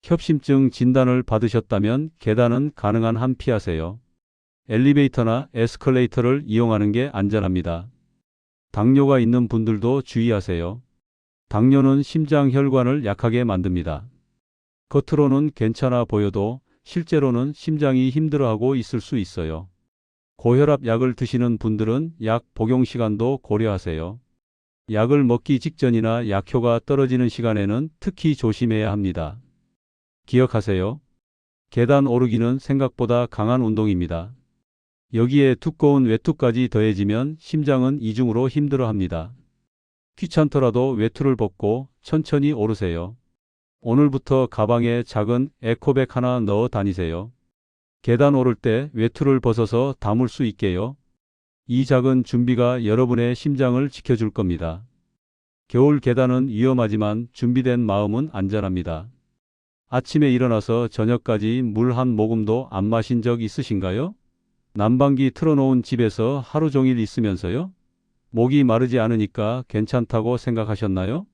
협심증 진단을 받으셨다면 계단은 가능한 한 피하세요. 엘리베이터나 에스컬레이터를 이용하는 게 안전합니다. 당뇨가 있는 분들도 주의하세요. 당뇨는 심장 혈관을 약하게 만듭니다. 겉으로는 괜찮아 보여도 실제로는 심장이 힘들어하고 있을 수 있어요. 고혈압 약을 드시는 분들은 약 복용 시간도 고려하세요. 약을 먹기 직전이나 약효가 떨어지는 시간에는 특히 조심해야 합니다. 기억하세요. 계단 오르기는 생각보다 강한 운동입니다. 여기에 두꺼운 외투까지 더해지면 심장은 이중으로 힘들어합니다. 귀찮더라도 외투를 벗고 천천히 오르세요. 오늘부터 가방에 작은 에코백 하나 넣어 다니세요. 계단 오를 때 외투를 벗어서 담을 수 있게요. 이 작은 준비가 여러분의 심장을 지켜줄 겁니다. 겨울 계단은 위험하지만 준비된 마음은 안전합니다. 아침에 일어나서 저녁까지 물 한 모금도 안 마신 적 있으신가요? 난방기 틀어놓은 집에서 하루 종일 있으면서요? 목이 마르지 않으니까 괜찮다고 생각하셨나요?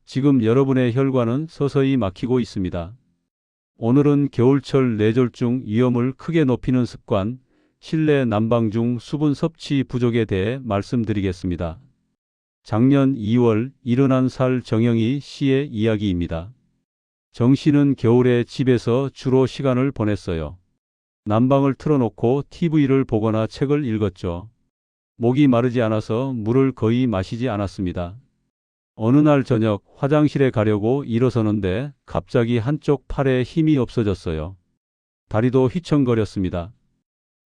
지금 여러분의 혈관은 서서히 막히고 있습니다. 오늘은 겨울철 뇌졸중 위험을 크게 높이는 습관, 실내 난방 중 수분 섭취 부족에 대해 말씀드리겠습니다. 작년 2월 71살 정영희 씨의 이야기입니다. 정 씨는 겨울에 집에서 주로 시간을 보냈어요. 난방을 틀어놓고 TV를 보거나 책을 읽었죠. 목이 마르지 않아서 물을 거의 마시지 않았습니다. 어느 날 저녁 화장실에 가려고 일어서는데 갑자기 한쪽 팔에 힘이 없어졌어요. 다리도 휘청거렸습니다.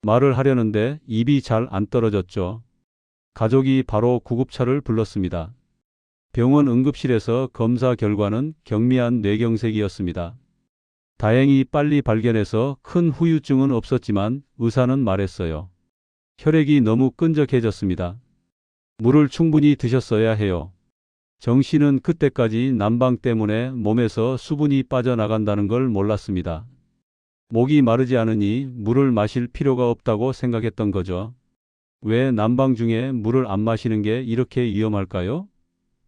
말을 하려는데 입이 잘 안 떨어졌죠. 가족이 바로 구급차를 불렀습니다. 병원 응급실에서 검사 결과는 경미한 뇌경색이었습니다. 다행히 빨리 발견해서 큰 후유증은 없었지만 의사는 말했어요. 혈액이 너무 끈적해졌습니다. 물을 충분히 드셨어야 해요. 정 씨는 그때까지 난방 때문에 몸에서 수분이 빠져나간다는 걸 몰랐습니다. 목이 마르지 않으니 물을 마실 필요가 없다고 생각했던 거죠. 왜 난방 중에 물을 안 마시는 게 이렇게 위험할까요?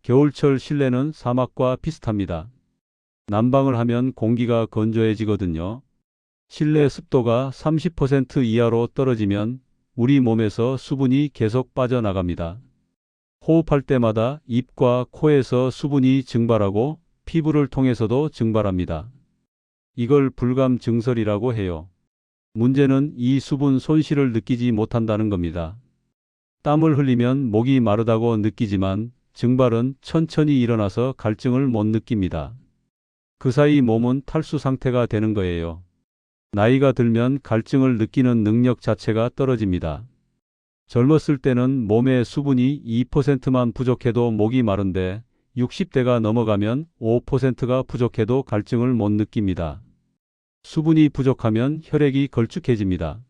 겨울철 실내는 사막과 비슷합니다. 난방을 하면 공기가 건조해지거든요. 실내 습도가 30% 이하로 떨어지면 우리 몸에서 수분이 계속 빠져나갑니다. 호흡할 때마다 입과 코에서 수분이 증발하고 피부를 통해서도 증발합니다. 이걸 불감 증설이라고 해요. 문제는 이 수분 손실을 느끼지 못한다는 겁니다. 땀을 흘리면 목이 마르다고 느끼지만 증발은 천천히 일어나서 갈증을 못 느낍니다. 그 사이 몸은 탈수 상태가 되는 거예요. 나이가 들면 갈증을 느끼는 능력 자체가 떨어집니다. 젊었을 때는 몸에 수분이 2%만 부족해도 목이 마른데 60대가 넘어가면 5%가 부족해도 갈증을 못 느낍니다. 수분이 부족하면 혈액이 걸쭉해집니다.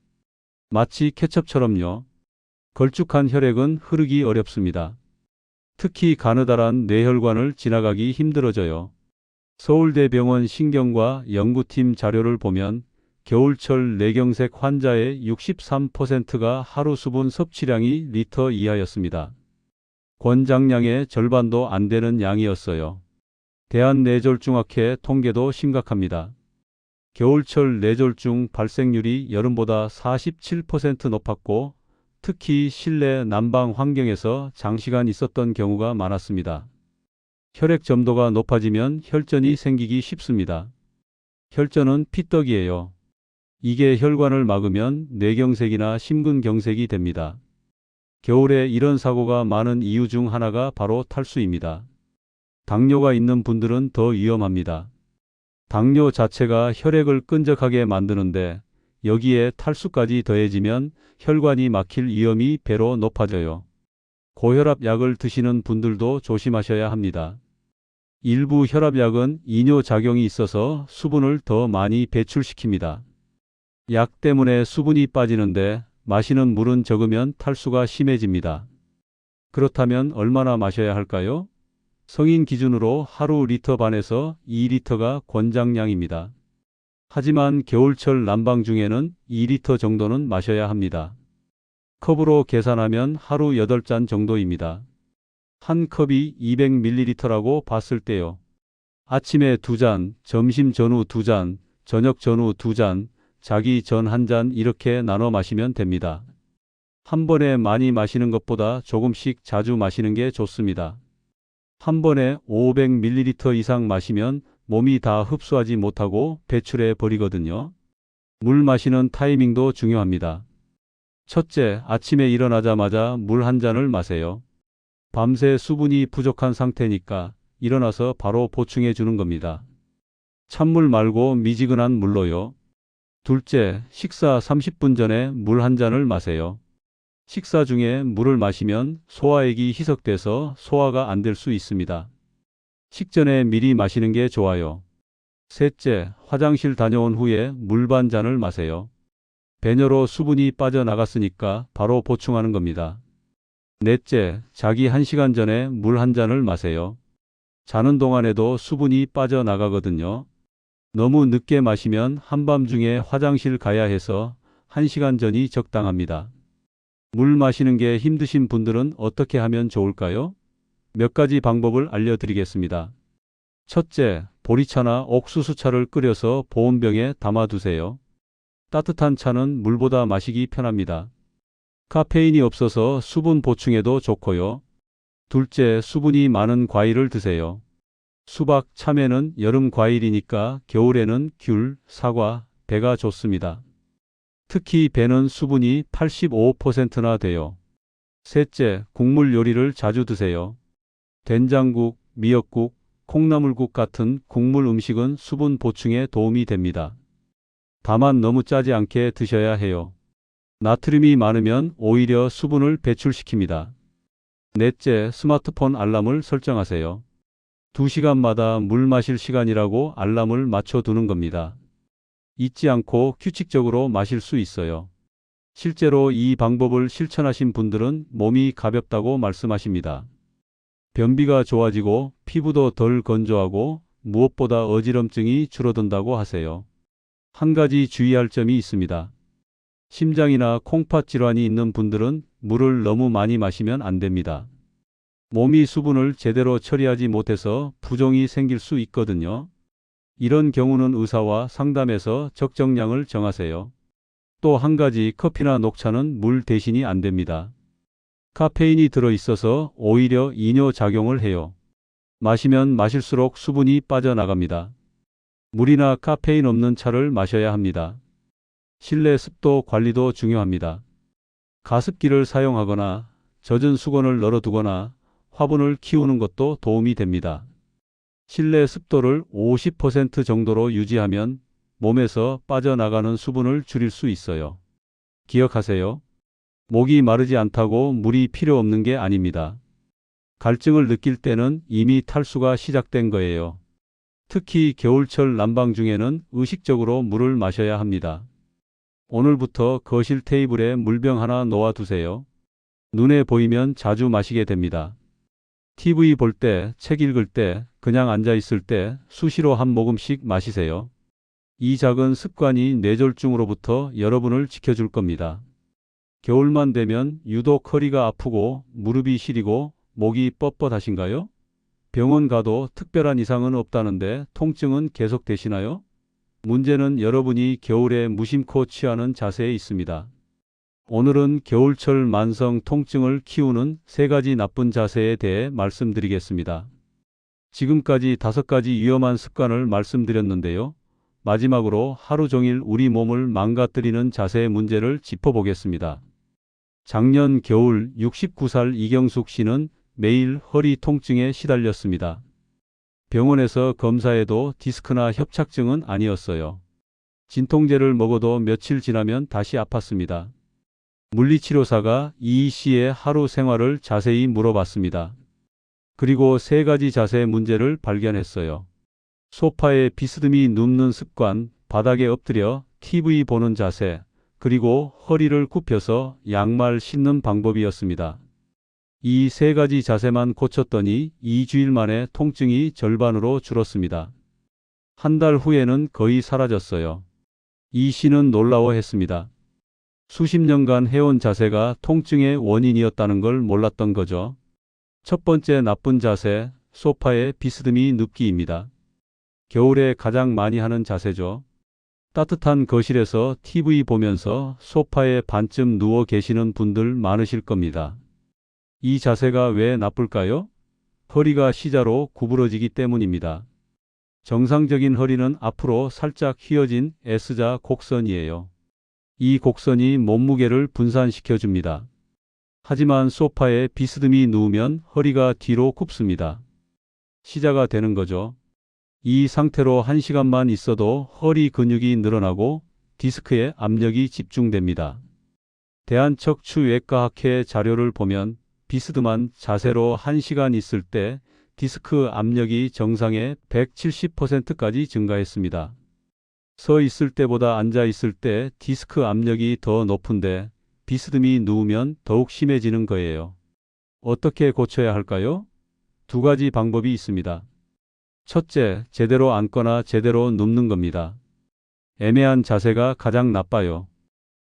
마치 케첩처럼요. 걸쭉한 혈액은 흐르기 어렵습니다. 특히 가느다란 뇌혈관을 지나가기 힘들어져요. 서울대병원 신경과 연구팀 자료를 보면 겨울철 뇌경색 환자의 63%가 하루 수분 섭취량이 리터 이하였습니다. 권장량의 절반도 안 되는 양이었어요. 대한뇌졸중학회 통계도 심각합니다. 겨울철 뇌졸중 발생률이 여름보다 47% 높았고 특히 실내 난방 환경에서 장시간 있었던 경우가 많았습니다. 혈액 점도가 높아지면 혈전이 생기기 쉽습니다. 혈전은 피떡이에요. 이게 혈관을 막으면 뇌경색이나 심근경색이 됩니다. 겨울에 이런 사고가 많은 이유 중 하나가 바로 탈수입니다. 당뇨가 있는 분들은 더 위험합니다. 당뇨 자체가 혈액을 끈적하게 만드는데 여기에 탈수까지 더해지면 혈관이 막힐 위험이 배로 높아져요. 고혈압 약을 드시는 분들도 조심하셔야 합니다. 일부 혈압약은 이뇨작용이 있어서 수분을 더 많이 배출시킵니다. 약 때문에 수분이 빠지는데 마시는 물은 적으면 탈수가 심해집니다. 그렇다면 얼마나 마셔야 할까요? 성인 기준으로 하루 리터 반에서 2리터가 권장량입니다. 하지만 겨울철 난방 중에는 2리터 정도는 마셔야 합니다. 컵으로 계산하면 하루 8잔 정도입니다. 한 컵이 200ml라고 봤을 때요. 아침에 2잔, 점심 전후 2잔, 저녁 전후 2잔, 자기 전 1잔 이렇게 나눠 마시면 됩니다. 한 번에 많이 마시는 것보다 조금씩 자주 마시는 게 좋습니다. 한 번에 500ml 이상 마시면 몸이 다 흡수하지 못하고 배출해 버리거든요. 물 마시는 타이밍도 중요합니다. 첫째, 아침에 일어나자마자 물 한 잔을 마세요. 밤새 수분이 부족한 상태니까 일어나서 바로 보충해 주는 겁니다. 찬물 말고 미지근한 물로요. 둘째, 식사 30분 전에 물 한 잔을 마세요. 식사 중에 물을 마시면 소화액이 희석돼서 소화가 안 될 수 있습니다. 식전에 미리 마시는 게 좋아요. 셋째, 화장실 다녀온 후에 물 반 잔을 마세요. 배뇨로 수분이 빠져나갔으니까 바로 보충하는 겁니다. 넷째, 자기 1시간 전에 물 한 잔을 마세요. 자는 동안에도 수분이 빠져나가거든요. 너무 늦게 마시면 한밤중에 화장실 가야 해서 1시간 전이 적당합니다. 물 마시는 게 힘드신 분들은 어떻게 하면 좋을까요? 몇 가지 방법을 알려드리겠습니다. 첫째, 보리차나 옥수수차를 끓여서 보온병에 담아두세요. 따뜻한 차는 물보다 마시기 편합니다. 카페인이 없어서 수분 보충에도 좋고요. 둘째, 수분이 많은 과일을 드세요. 수박, 참외는 여름 과일이니까 겨울에는 귤, 사과, 배가 좋습니다. 특히 배는 수분이 85%나 돼요. 셋째, 국물 요리를 자주 드세요. 된장국, 미역국, 콩나물국 같은 국물 음식은 수분 보충에 도움이 됩니다. 다만 너무 짜지 않게 드셔야 해요. 나트륨이 많으면 오히려 수분을 배출시킵니다. 넷째, 스마트폰 알람을 설정하세요. 2시간마다 물 마실 시간이라고 알람을 맞춰두는 겁니다. 잊지 않고 규칙적으로 마실 수 있어요. 실제로 이 방법을 실천하신 분들은 몸이 가볍다고 말씀하십니다. 변비가 좋아지고 피부도 덜 건조하고 무엇보다 어지럼증이 줄어든다고 하세요. 한 가지 주의할 점이 있습니다. 심장이나 콩팥 질환이 있는 분들은 물을 너무 많이 마시면 안 됩니다. 몸이 수분을 제대로 처리하지 못해서 부종이 생길 수 있거든요. 이런 경우는 의사와 상담해서 적정량을 정하세요. 또 한 가지, 커피나 녹차는 물 대신이 안 됩니다. 카페인이 들어있어서 오히려 이뇨작용을 해요. 마시면 마실수록 수분이 빠져나갑니다. 물이나 카페인 없는 차를 마셔야 합니다. 실내 습도 관리도 중요합니다. 가습기를 사용하거나 젖은 수건을 널어두거나 화분을 키우는 것도 도움이 됩니다. 실내 습도를 50% 정도로 유지하면 몸에서 빠져나가는 수분을 줄일 수 있어요. 기억하세요. 목이 마르지 않다고 물이 필요 없는 게 아닙니다. 갈증을 느낄 때는 이미 탈수가 시작된 거예요. 특히 겨울철 난방 중에는 의식적으로 물을 마셔야 합니다. 오늘부터 거실 테이블에 물병 하나 놓아두세요. 눈에 보이면 자주 마시게 됩니다. TV 볼 때, 책 읽을 때, 그냥 앉아 있을 때 수시로 한 모금씩 마시세요. 이 작은 습관이 뇌졸중으로부터 여러분을 지켜줄 겁니다. 겨울만 되면 유독 허리가 아프고 무릎이 시리고 목이 뻣뻣하신가요? 병원 가도 특별한 이상은 없다는데 통증은 계속되시나요? 문제는 여러분이 겨울에 무심코 취하는 자세에 있습니다. 오늘은 겨울철 만성 통증을 키우는 3가지 나쁜 자세에 대해 말씀드리겠습니다. 지금까지 5가지 위험한 습관을 말씀드렸는데요. 마지막으로 하루 종일 우리 몸을 망가뜨리는 자세의 문제를 짚어보겠습니다. 작년 겨울 69살 이경숙 씨는 매일 허리 통증에 시달렸습니다. 병원에서 검사해도 디스크나 협착증은 아니었어요. 진통제를 먹어도 며칠 지나면 다시 아팠습니다. 물리치료사가 이 씨의 하루 생활을 자세히 물어봤습니다. 그리고 3가지 자세의 문제를 발견했어요. 소파에 비스듬히 눕는 습관, 바닥에 엎드려 TV 보는 자세, 그리고 허리를 굽혀서 양말 신는 방법이었습니다. 이 3가지 자세만 고쳤더니 2주일 만에 통증이 절반으로 줄었습니다. 한 달 후에는 거의 사라졌어요. 이 씨는 놀라워했습니다. 수십 년간 해온 자세가 통증의 원인이었다는 걸 몰랐던 거죠. 첫 번째 나쁜 자세, 소파에 비스듬히 눕기입니다. 겨울에 가장 많이 하는 자세죠. 따뜻한 거실에서 TV 보면서 소파에 반쯤 누워 계시는 분들 많으실 겁니다. 이 자세가 왜 나쁠까요? 허리가 C자로 구부러지기 때문입니다. 정상적인 허리는 앞으로 살짝 휘어진 S자 곡선이에요. 이 곡선이 몸무게를 분산시켜 줍니다. 하지만 소파에 비스듬히 누우면 허리가 뒤로 굽습니다. C자가 되는 거죠. 이 상태로 1시간만 있어도 허리 근육이 늘어나고 디스크에 압력이 집중됩니다. 대한척추외과학회 자료를 보면 비스듬한 자세로 1시간 있을 때 디스크 압력이 정상의 170%까지 증가했습니다. 서 있을 때보다 앉아 있을 때 디스크 압력이 더 높은데 비스듬히 누우면 더욱 심해지는 거예요. 어떻게 고쳐야 할까요? 2가지 방법이 있습니다. 첫째, 제대로 앉거나 제대로 눕는 겁니다. 애매한 자세가 가장 나빠요.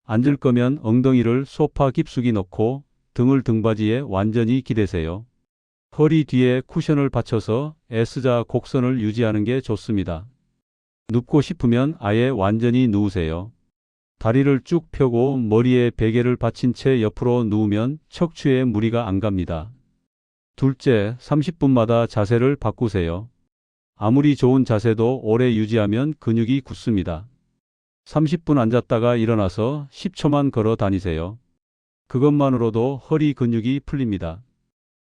앉을 거면 엉덩이를 소파 깊숙이 넣고 등을 등받이에 완전히 기대세요. 허리 뒤에 쿠션을 받쳐서 S자 곡선을 유지하는 게 좋습니다. 눕고 싶으면 아예 완전히 누우세요. 다리를 쭉 펴고 머리에 베개를 받친 채 옆으로 누우면 척추에 무리가 안 갑니다. 둘째, 30분마다 자세를 바꾸세요. 아무리 좋은 자세도 오래 유지하면 근육이 굳습니다. 30분 앉았다가 일어나서 10초만 걸어 다니세요. 그것만으로도 허리 근육이 풀립니다.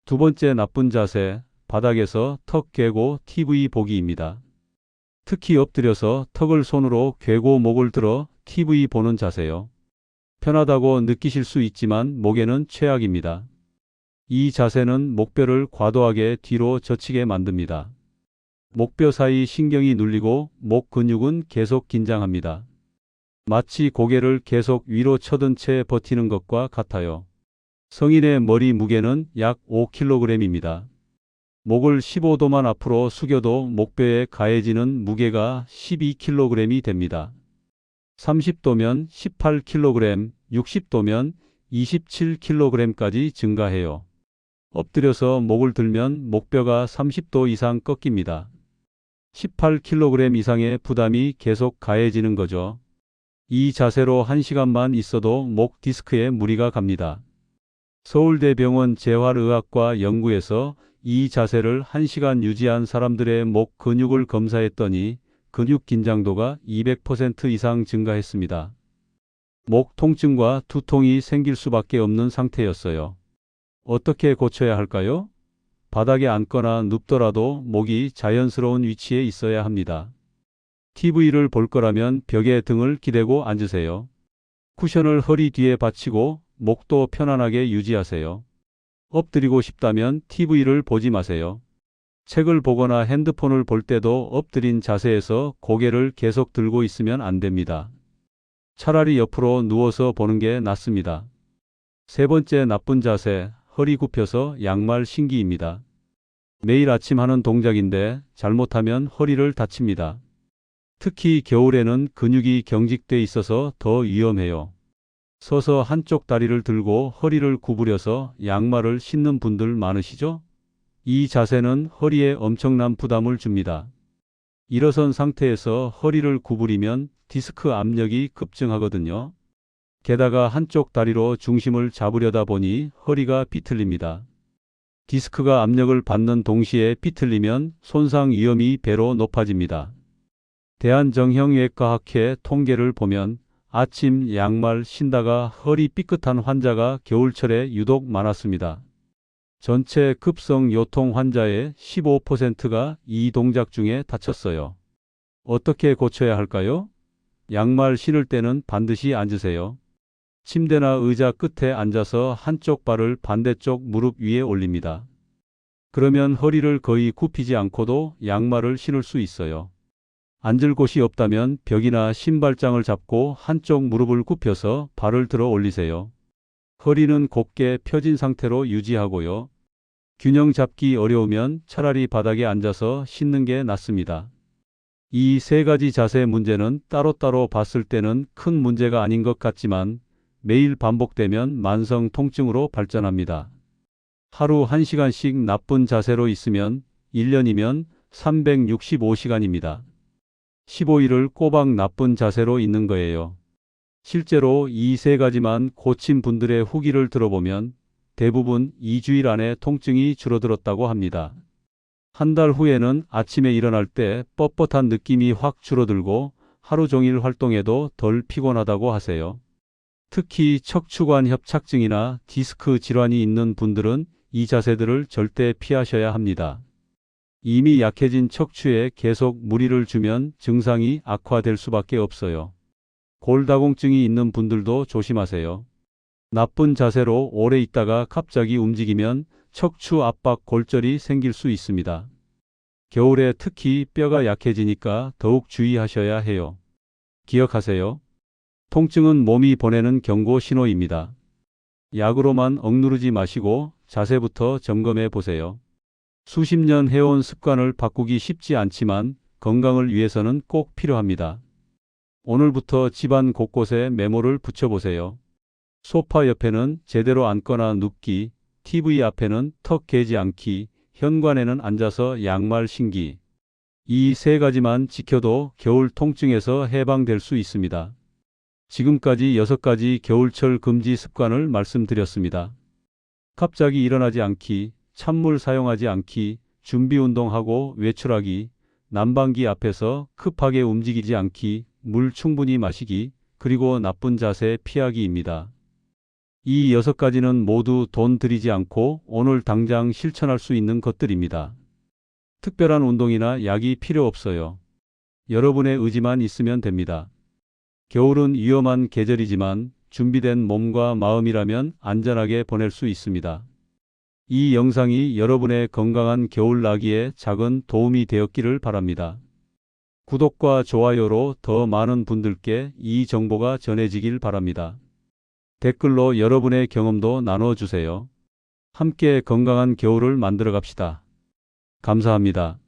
2번째 나쁜 자세, 바닥에서 턱 괴고 TV 보기입니다. 특히 엎드려서 턱을 손으로 괴고 목을 들어 TV 보는 자세요. 편하다고 느끼실 수 있지만 목에는 최악입니다. 이 자세는 목뼈를 과도하게 뒤로 젖히게 만듭니다. 목뼈 사이 신경이 눌리고 목 근육은 계속 긴장합니다. 마치 고개를 계속 위로 쳐든 채 버티는 것과 같아요. 성인의 머리 무게는 약 5kg입니다. 목을 15도만 앞으로 숙여도 목뼈에 가해지는 무게가 12kg이 됩니다. 30도면 18kg, 60도면 27kg까지 증가해요. 엎드려서 목을 들면 목뼈가 30도 이상 꺾입니다. 18kg 이상의 부담이 계속 가해지는 거죠. 이 자세로 1시간만 있어도 목 디스크에 무리가 갑니다. 서울대병원 재활의학과 연구에서 이 자세를 1시간 유지한 사람들의 목 근육을 검사했더니 근육 긴장도가 200% 이상 증가했습니다. 목 통증과 두통이 생길 수밖에 없는 상태였어요. 어떻게 고쳐야 할까요? 바닥에 앉거나 눕더라도 목이 자연스러운 위치에 있어야 합니다. TV를 볼 거라면 벽에 등을 기대고 앉으세요. 쿠션을 허리 뒤에 받치고 목도 편안하게 유지하세요. 엎드리고 싶다면 TV를 보지 마세요. 책을 보거나 핸드폰을 볼 때도 엎드린 자세에서 고개를 계속 들고 있으면 안 됩니다. 차라리 옆으로 누워서 보는 게 낫습니다. 세 번째 나쁜 자세, 허리 굽혀서 양말 신기입니다. 매일 아침 하는 동작인데 잘못하면 허리를 다칩니다. 특히 겨울에는 근육이 경직돼 있어서 더 위험해요. 서서 한쪽 다리를 들고 허리를 구부려서 양말을 신는 분들 많으시죠? 이 자세는 허리에 엄청난 부담을 줍니다. 일어선 상태에서 허리를 구부리면 디스크 압력이 급증하거든요. 게다가 한쪽 다리로 중심을 잡으려다 보니 허리가 비틀립니다. 디스크가 압력을 받는 동시에 비틀리면 손상 위험이 배로 높아집니다. 대한정형외과학회 통계를 보면 아침 양말 신다가 허리 삐끗한 환자가 겨울철에 유독 많았습니다. 전체 급성 요통 환자의 15%가 이 동작 중에 다쳤어요. 어떻게 고쳐야 할까요? 양말 신을 때는 반드시 앉으세요. 침대나 의자 끝에 앉아서 한쪽 발을 반대쪽 무릎 위에 올립니다. 그러면 허리를 거의 굽히지 않고도 양말을 신을 수 있어요. 앉을 곳이 없다면 벽이나 신발장을 잡고 한쪽 무릎을 굽혀서 발을 들어 올리세요. 허리는 곧게 펴진 상태로 유지하고요. 균형 잡기 어려우면 차라리 바닥에 앉아서 신는 게 낫습니다. 이 세 가지 자세 문제는 따로따로 봤을 때는 큰 문제가 아닌 것 같지만 매일 반복되면 만성 통증으로 발전합니다. 하루 1시간씩 나쁜 자세로 있으면 1년이면 365시간입니다. 15일을 꼬박 나쁜 자세로 있는 거예요. 실제로 이 세 가지만 고친 분들의 후기를 들어보면 대부분 2주일 안에 통증이 줄어들었다고 합니다. 한 달 후에는 아침에 일어날 때 뻣뻣한 느낌이 확 줄어들고 하루 종일 활동해도 덜 피곤하다고 하세요. 특히 척추관 협착증이나 디스크 질환이 있는 분들은 이 자세들을 절대 피하셔야 합니다. 이미 약해진 척추에 계속 무리를 주면 증상이 악화될 수밖에 없어요. 골다공증이 있는 분들도 조심하세요. 나쁜 자세로 오래 있다가 갑자기 움직이면 척추 압박 골절이 생길 수 있습니다. 겨울에 특히 뼈가 약해지니까 더욱 주의하셔야 해요. 기억하세요. 통증은 몸이 보내는 경고 신호입니다. 약으로만 억누르지 마시고 자세부터 점검해 보세요. 수십 년 해온 습관을 바꾸기 쉽지 않지만 건강을 위해서는 꼭 필요합니다. 오늘부터 집안 곳곳에 메모를 붙여보세요. 소파 옆에는 제대로 앉거나 눕기, TV 앞에는 턱 개지 않기, 현관에는 앉아서 양말 신기. 이 세 가지만 지켜도 겨울 통증에서 해방될 수 있습니다. 지금까지 6가지 겨울철 금지 습관을 말씀드렸습니다. 갑자기 일어나지 않기, 찬물 사용하지 않기, 준비 운동하고 외출하기, 난방기 앞에서 급하게 움직이지 않기, 물 충분히 마시기, 그리고 나쁜 자세 피하기입니다. 이 6가지는 모두 돈 들이지 않고 오늘 당장 실천할 수 있는 것들입니다. 특별한 운동이나 약이 필요 없어요. 여러분의 의지만 있으면 됩니다. 겨울은 위험한 계절이지만 준비된 몸과 마음이라면 안전하게 보낼 수 있습니다. 이 영상이 여러분의 건강한 겨울나기에 작은 도움이 되었기를 바랍니다. 구독과 좋아요로 더 많은 분들께 이 정보가 전해지길 바랍니다. 댓글로 여러분의 경험도 나눠주세요. 함께 건강한 겨울을 만들어 갑시다. 감사합니다.